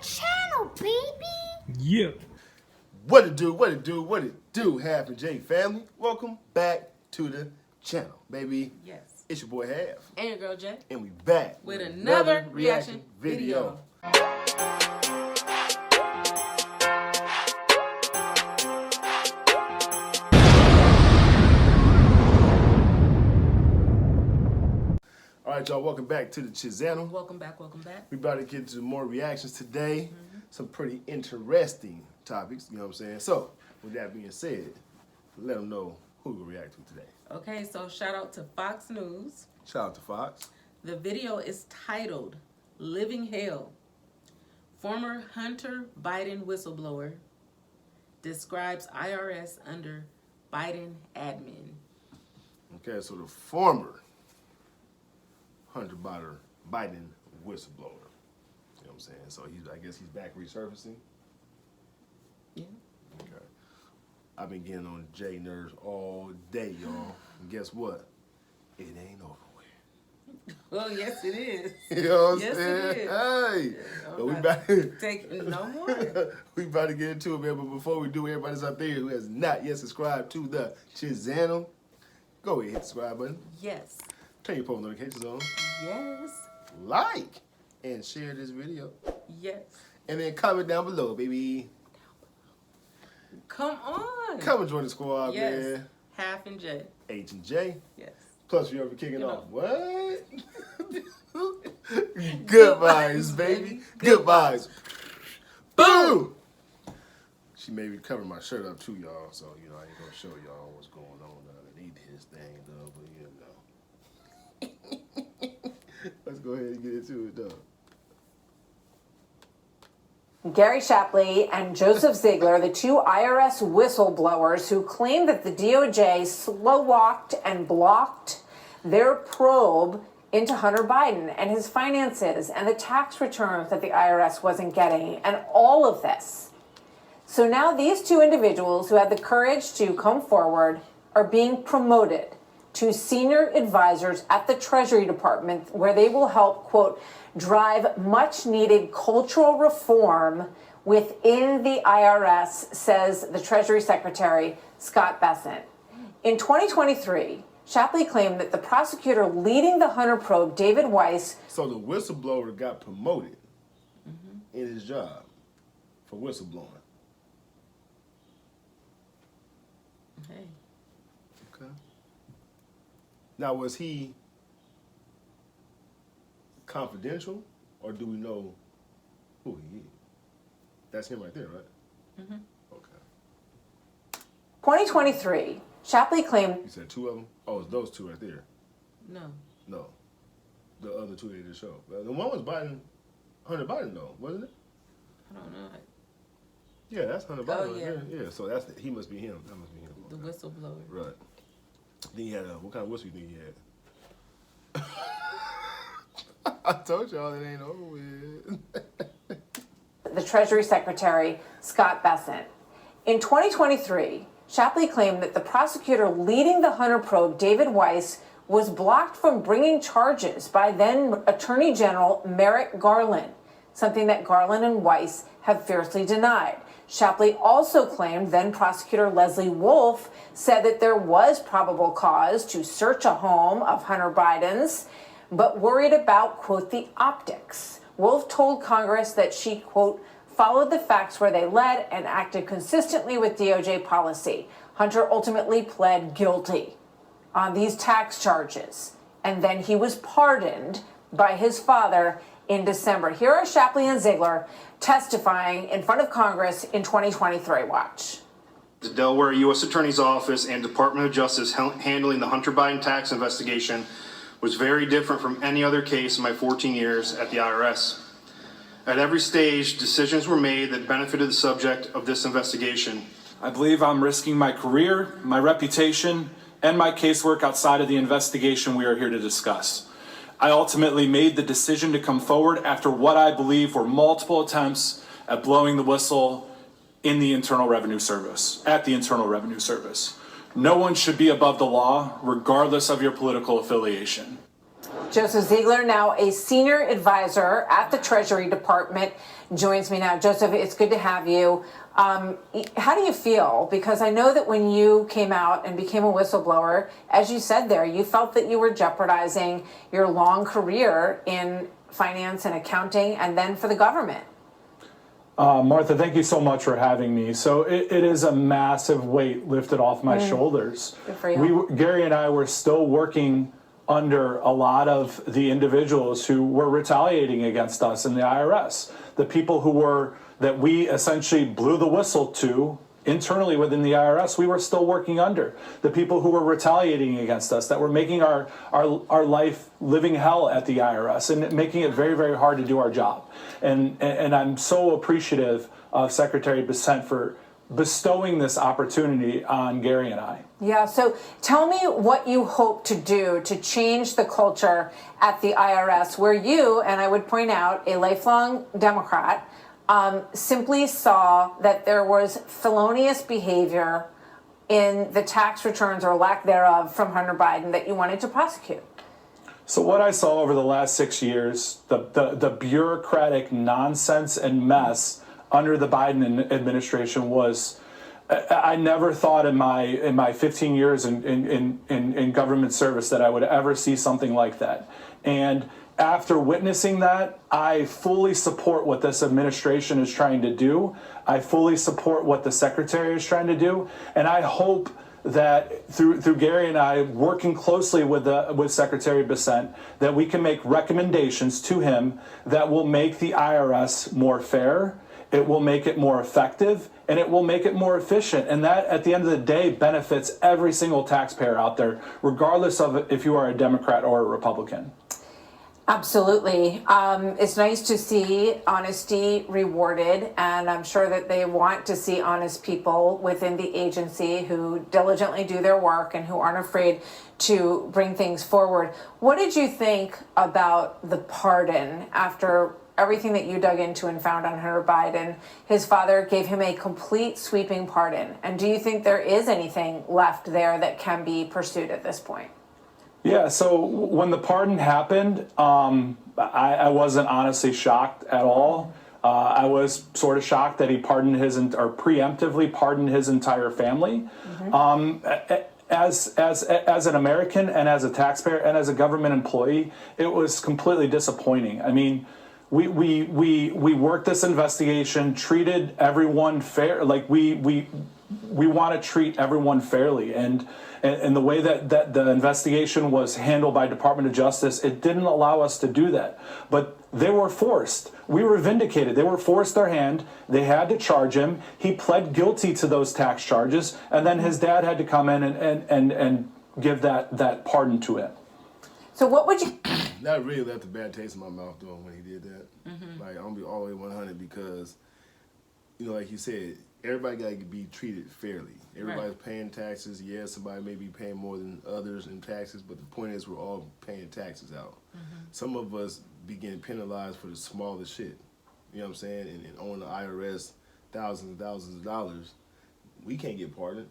channel, baby. Yeah. What it do, Half and J family. Welcome back to the channel, baby. Yes. It's your boy Half. And your girl Jay. And we back with another reaction video. All right, y'all, welcome back to the channel. Welcome back, welcome back. We about to get to more reactions today. Some pretty interesting topics, you know what I'm saying? So, with that being said, let them know who we're react to today. Okay, so shout out to Fox News. Shout out to Fox. The video is titled Living Hell. Former Hunter Biden whistleblower describes IRS under Biden admin. Okay, so the former Hunter Biden whistleblower. You know what I'm saying? So I guess he's back resurfacing. Yeah. Okay. I've been getting on J nerves all day, y'all. And guess what? It ain't over with. Well, yes it is. You know what I'm Yes, saying? it is. Hey. Yeah, So we about to take no more. we about to get into it, man. But before we do, everybody's out there who has not yet subscribed to the channel, go ahead, hit the subscribe button. Yes. Turn your post notifications on. Yes. Like and share this video. Yes. And then comment down below, baby. Come on. Come and join the squad, Yes. man. Half and J. H and J. Yes. Plus, we ever kicking You know. off. What? Good vibes, baby. Good vibes. Boom! She made me cover my shirt up too, y'all. So, you know, I ain't gonna show y'all what's going on underneath his thing, though. But, you know. Let's go ahead and get into it, though. Gary Shapley and Joseph Ziegler, the two IRS whistleblowers who claim that the DOJ slow-walked and blocked their probe into Hunter Biden and his finances and the tax returns that the IRS wasn't getting and all of this. So now these two individuals who had the courage to come forward are being promoted to senior advisors at the Treasury Department, where they will help, quote, drive much-needed cultural reform within the IRS, says the Treasury Secretary, Scott Bessent. In 2023, Shapley claimed that the prosecutor leading the Hunter probe, David Weiss... So the whistleblower got promoted in his job for whistleblowing. Hey. Okay. Now, was he confidential, or do we know who he is? That's him right there, right? Mm-hmm. Okay. 2023, Shapley claimed... You said two of them? Oh, it's those two right there. No. No. The other two they just showed. The one was Biden, Hunter Biden, though, wasn't it? I don't know. Yeah, that's Hunter Biden right yeah. there. Yeah, so he must be him. That must be him. The Okay. whistleblower. Right. Then he had what kind of whistle you think he had? I told y'all it ain't over with. the Treasury Secretary, Scott Bessent. In 2023, Shapley claimed that the prosecutor leading the Hunter probe, David Weiss, was blocked from bringing charges by then Attorney General Merrick Garland, something that Garland and Weiss have fiercely denied. Shapley also claimed then prosecutor Leslie Wolf said that there was probable cause to search a home of Hunter Biden's, but worried about, quote, the optics. Wolf told Congress that she, quote, followed the facts where they led and acted consistently with DOJ policy. Hunter ultimately pled guilty on these tax charges, and then he was pardoned by his father in December. Here are Shapley and Ziegler testifying in front of Congress in 2023. Watch. The Delaware U.S. Attorney's Office and Department of Justice handling the Hunter Biden tax investigation was very different from any other case in my 14 years at the IRS. At every stage, decisions were made that benefited the subject of this investigation. I believe I'm risking my career, my reputation, and my casework outside of the investigation we are here to discuss. I ultimately made the decision to come forward after what I believe were multiple attempts at blowing the whistle in the Internal Revenue Service, at the Internal Revenue Service. No one should be above the law, regardless of your political affiliation. Joseph Ziegler, now a senior advisor at the Treasury Department, joins me now. Joseph, it's good to have you. How do you feel? Because I know that when you came out and became a whistleblower, as you said there, you felt that you were jeopardizing your long career in finance and accounting and then for the government. Martha, thank you so much for having me. So it is a massive weight lifted off my shoulders. Good for you. Gary and I were still working under a lot of the individuals who were retaliating against us in the IRS. The people that we essentially blew the whistle to internally within the IRS, we were still working under. The people who were retaliating against us, that were making our life living hell at the IRS and making it very, very hard to do our job. And I'm so appreciative of Secretary Bessent for bestowing this opportunity on Gary and I. Yeah, so tell me what you hope to do to change the culture at the IRS, where you, and I would point out, a lifelong Democrat, simply saw that there was felonious behavior in the tax returns or lack thereof from Hunter Biden that you wanted to prosecute. So what I saw over the last 6 years, the bureaucratic nonsense and mess under the Biden administration was, I never thought in my 15 years in government service that I would ever see something like that. And after witnessing that, I fully support what this administration is trying to do. I fully support what the secretary is trying to do. And I hope that through Gary and I working closely with Secretary Bessent, that we can make recommendations to him that will make the IRS more fair, it will make it more effective, and it will make it more efficient. And that, at the end of the day, benefits every single taxpayer out there, regardless of if you are a Democrat or a Republican. Absolutely. It's nice to see honesty rewarded, and I'm sure that they want to see honest people within the agency who diligently do their work and who aren't afraid to bring things forward. What did you think about the pardon after everything that you dug into and found on Hunter Biden? His father gave him a complete sweeping pardon. And do you think there is anything left there that can be pursued at this point? Yeah, so when the pardon happened, I wasn't honestly shocked at all. I was sort of shocked that he pardoned preemptively pardoned his entire family. As an American and as a taxpayer and as a government employee, it was completely disappointing. I mean, we worked this investigation, treated everyone fair, like we want to treat everyone fairly, and the way that the investigation was handled by Department of Justice, it didn't allow us to do that. But they were forced. We were vindicated. They were forced their hand. They had to charge him. He pled guilty to those tax charges, and then his dad had to come in and give that pardon to him. So what would you... That really left a bad taste in my mouth though when he did that. Like, I'm gonna be all the way 100 because, you know, like you said, everybody got to be treated fairly. Everybody's paying taxes. Yeah, somebody may be paying more than others in taxes, but the point is we're all paying taxes out. Some of us be getting penalized for the smallest shit. You know what I'm saying? And on the IRS, thousands and thousands of dollars, we can't get pardoned.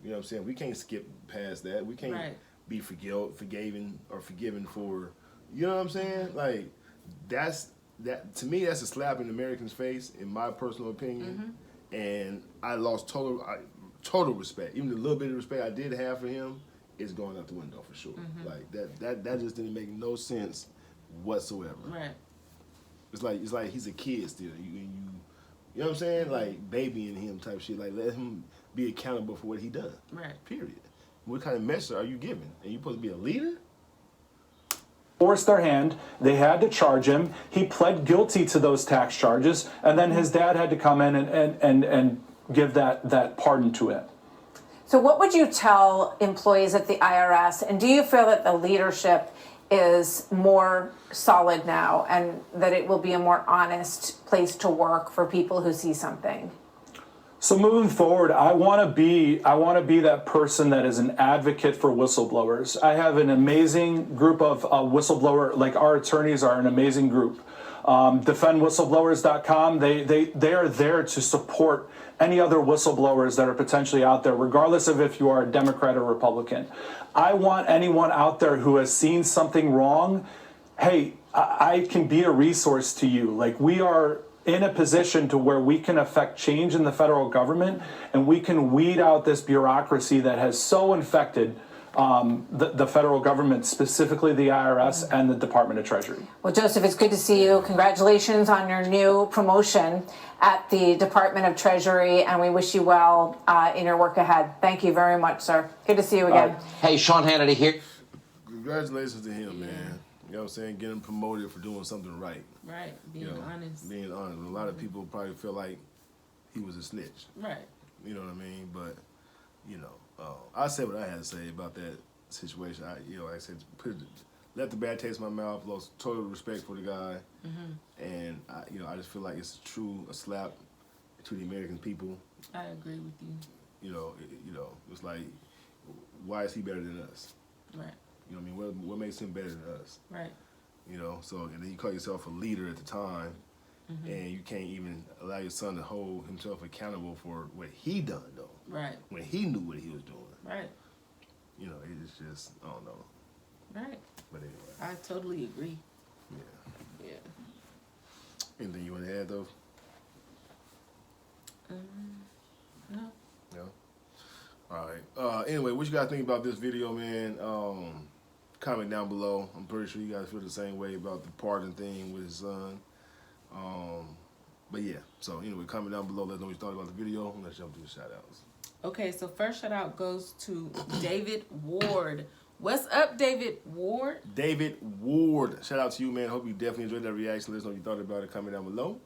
You know what I'm saying? We can't skip past that. We can't be forgiven for, you know what I'm saying? Like, that to me, that's a slap in the American's face, in my personal opinion. And I lost total respect. Even the little bit of respect I did have for him is going out the window for sure. Like that just didn't make no sense whatsoever. Right. It's like he's a kid still. You know what I'm saying? Like babying him type shit. Like let him be accountable for what he done. Right. Period. What kind of message are you giving? Are you supposed to be a leader? Forced their hand. They had to charge him. He pled guilty to those tax charges, and then his dad had to come in and give that pardon to him. So what would you tell employees at the IRS, and do you feel that the leadership is more solid now and that it will be a more honest place to work for people who see something? So moving forward, I want to be that person that is an advocate for whistleblowers. I have an amazing group of whistleblower, like our attorneys are an amazing group. Defendwhistlblowers.com. They are there to support any other whistleblowers that are potentially out there, regardless of if you are a Democrat or Republican. I want anyone out there who has seen something wrong. Hey, I can be a resource to you. Like, we are in a position to where we can affect change in the federal government, and we can weed out this bureaucracy that has so infected the federal government, specifically the IRS and the Department of Treasury. Well, Joseph, it's good to see you. Congratulations on your new promotion at the Department of Treasury, and we wish you well in your work ahead. Thank you very much, sir. Good to see you again. Hey, Sean Hannity here. Congratulations to him, man. You know what I'm saying? Getting promoted for doing something right. Right. Being honest. Being honest. A lot of people probably feel like he was a snitch. Right. You know what I mean? But, I said what I had to say about that situation. Like I said, left the bad taste in my mouth, lost total respect for the guy. And, I just feel like it's a slap to the American people. I agree with you. It's like, why is he better than us? Right. You know what I mean? What makes him better than us? Right. And then you call yourself a leader at the time, and you can't even allow your son to hold himself accountable for what he done, though. Right. When he knew what he was doing. Right. It's just, I don't know. Right. But anyway. I totally agree. Yeah. Yeah. Anything you want to add, though? No. No? All right. Anyway, what you guys think about this video, man? Comment down below. I'm pretty sure you guys feel the same way about the pardon thing with his son. But yeah, so anyway, comment down below. Let us know what you thought about the video. Let's jump to the shout outs. Okay, so first shout out goes to David Ward. What's up, David Ward? David Ward. Shout out to you, man. Hope you definitely enjoyed that reaction. Let us know what you thought about it. Comment down below.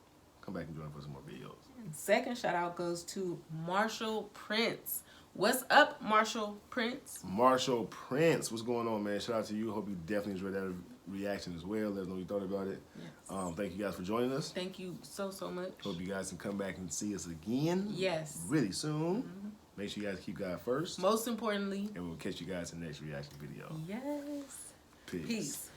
Come back and join for some more videos. Second shout out goes to Marshall Prince. What's up, Marshall Prince? Marshall Prince. What's going on, man? Shout out to you. Hope you definitely enjoyed that reaction as well. Let us know what you thought about it. Yes. Thank you guys for joining us. Thank you so much. Hope you guys can come back and see us again. Yes. Really soon. Make sure you guys keep God first. Most importantly. And we'll catch you guys in the next reaction video. Yes. Peace. Peace.